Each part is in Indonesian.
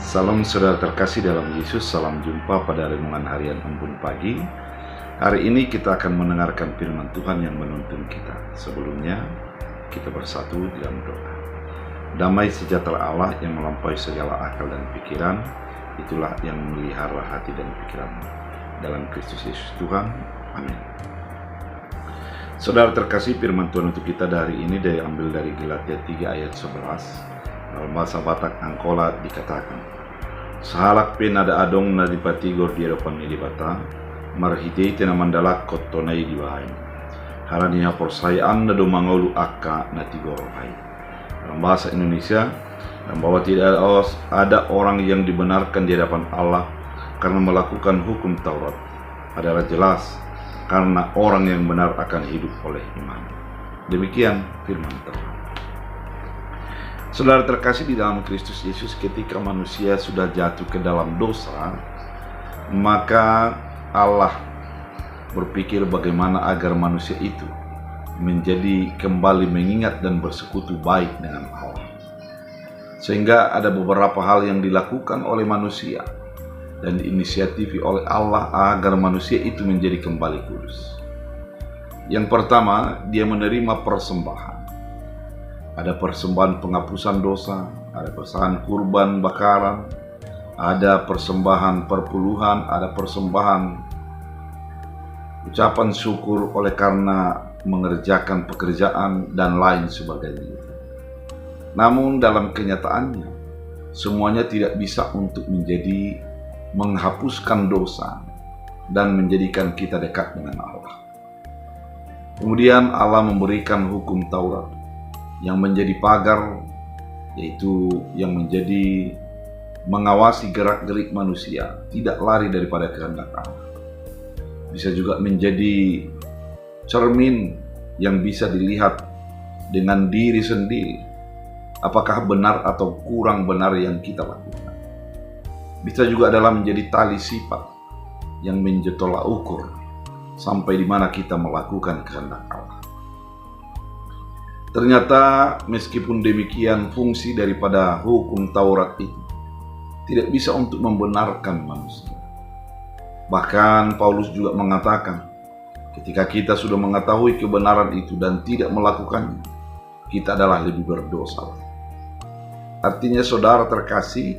Salam saudara terkasih dalam Yesus, salam jumpa pada renungan harian Embun Pagi. Hari ini kita akan mendengarkan firman Tuhan yang menuntun kita. Sebelumnya, kita bersatu dalam doa. Damai sejahtera Allah yang melampaui segala akal dan pikiran, itulah yang memelihara hati dan pikiranmu. Dalam Kristus Yesus Tuhan, amin. Saudara terkasih, firman Tuhan untuk kita hari ini diambil dari Galatia 3 ayat 11. Dalam bahasa Batak Angkola dikatakan, "Sahalak pen ada adong na dipatigor di hadapan ni bata, marhitei tena mandalak kotonai di wahain. Haraniha persayaan na domangolu akka na tigor hai." Dalam bahasa Indonesia, dan bahwa tidak ada orang yang dibenarkan di hadapan Allah karena melakukan hukum Taurat adalah jelas karena orang yang benar akan hidup oleh iman. Demikian firman Tuhan. Saudara terkasih di dalam Kristus Yesus, ketika manusia sudah jatuh ke dalam dosa, maka Allah berpikir bagaimana agar manusia itu menjadi kembali mengingat dan bersekutu baik dengan Allah. Sehingga ada beberapa hal yang dilakukan oleh manusia dan diinisiatifi oleh Allah agar manusia itu menjadi kembali kudus. Yang pertama, dia menerima persembahan. Ada persembahan penghapusan dosa, ada persembahan kurban bakaran, ada persembahan perpuluhan, ada persembahan ucapan syukur oleh karena mengerjakan pekerjaan dan lain sebagainya. Namun dalam kenyataannya, semuanya tidak bisa untuk menjadi menghapuskan dosa dan menjadikan kita dekat dengan Allah. Kemudian Allah memberikan hukum Taurat yang menjadi pagar, yaitu yang menjadi mengawasi gerak-gerik manusia, tidak lari daripada kehendak Allah. Bisa juga menjadi cermin yang bisa dilihat dengan diri sendiri, apakah benar atau kurang benar yang kita lakukan. Bisa juga adalah menjadi tali sifat yang menjadi tolak ukur sampai di mana kita melakukan kehendak Allah. Ternyata meskipun demikian, fungsi daripada hukum Taurat itu tidak bisa untuk membenarkan manusia. Bahkan Paulus juga mengatakan, ketika kita sudah mengetahui kebenaran itu dan tidak melakukannya, kita adalah lebih berdosa. Artinya saudara terkasih,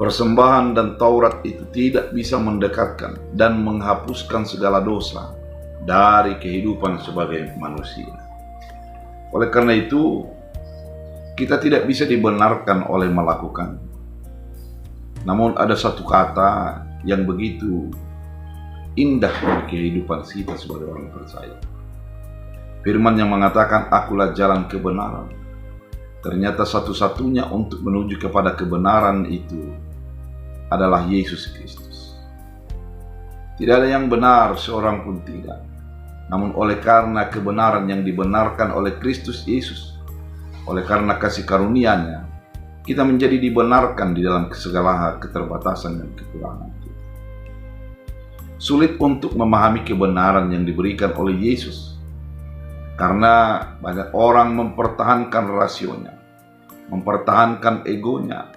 persembahan dan Taurat itu tidak bisa mendekatkan dan menghapuskan segala dosa dari kehidupan sebagai manusia. Oleh karena itu, kita tidak bisa dibenarkan oleh melakukan. Namun ada satu kata yang begitu indah bagi kehidupan kita sebagai orang percaya. Firman yang mengatakan, "Akulah jalan kebenaran." Ternyata satu-satunya untuk menuju kepada kebenaran itu adalah Yesus Kristus. Tidak ada yang benar, seorang pun tidak. Namun oleh karena kebenaran yang dibenarkan oleh Kristus Yesus, oleh karena kasih karunia-Nya, kita menjadi dibenarkan di dalam segala keterbatasan dan kekurangan kita. Sulit untuk memahami kebenaran yang diberikan oleh Yesus, karena banyak orang mempertahankan rasionya, mempertahankan egonya,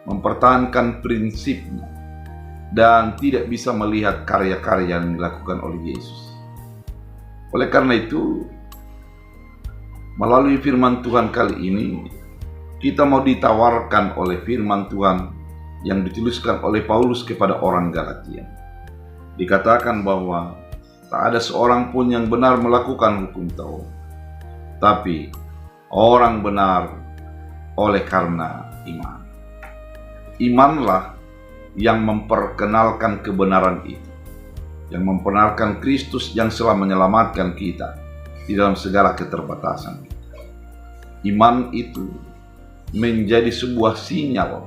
mempertahankan prinsipnya, dan tidak bisa melihat karya-karya yang dilakukan oleh Yesus. Oleh karena itu, melalui firman Tuhan kali ini, kita mau ditawarkan oleh firman Tuhan yang dituliskan oleh Paulus kepada orang Galatia. Dikatakan bahwa tak ada seorang pun yang benar melakukan hukum Taurat, tapi orang benar oleh karena iman. Imanlah yang memperkenalkan kebenaran itu, yang membenarkan Kristus yang telah menyelamatkan kita di dalam segala keterbatasan kita. Iman itu menjadi sebuah sinyal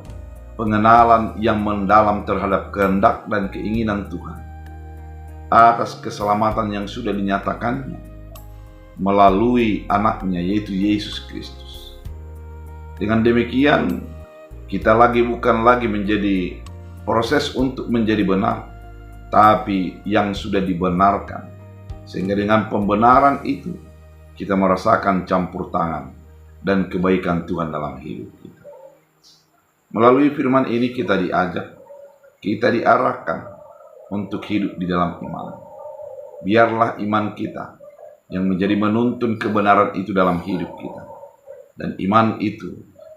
pengenalan yang mendalam terhadap kehendak dan keinginan Tuhan atas keselamatan yang sudah dinyatakannya melalui anaknya, yaitu Yesus Kristus. Dengan demikian, kita bukan lagi menjadi proses untuk menjadi benar, tapi yang sudah dibenarkan. Sehingga dengan pembenaran itu, kita merasakan campur tangan dan kebaikan Tuhan dalam hidup kita. Melalui firman ini kita diajak, kita diarahkan untuk hidup di dalam iman. Biarlah iman kita yang menjadi menuntun kebenaran itu dalam hidup kita. Dan iman itu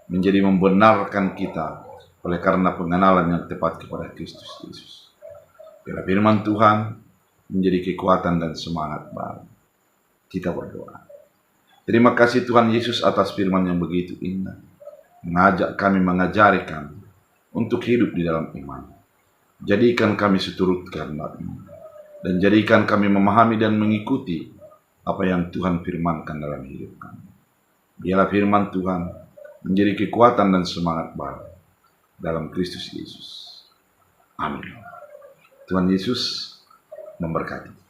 menjadi membenarkan kita oleh karena pengenalan yang tepat kepada Kristus Yesus. Biar firman Tuhan menjadi kekuatan dan semangat baru. Kita berdoa. Terima kasih Tuhan Yesus atas firman yang begitu indah. Mengajak kami, mengajari kami untuk hidup di dalam iman. Jadikan kami seturut kehendak-Mu. Dan jadikan kami memahami dan mengikuti apa yang Tuhan firmankan dalam hidup kami. Biarlah firman Tuhan menjadi kekuatan dan semangat baru dalam Kristus Yesus. Amin. Tuhan Yesus memberkati.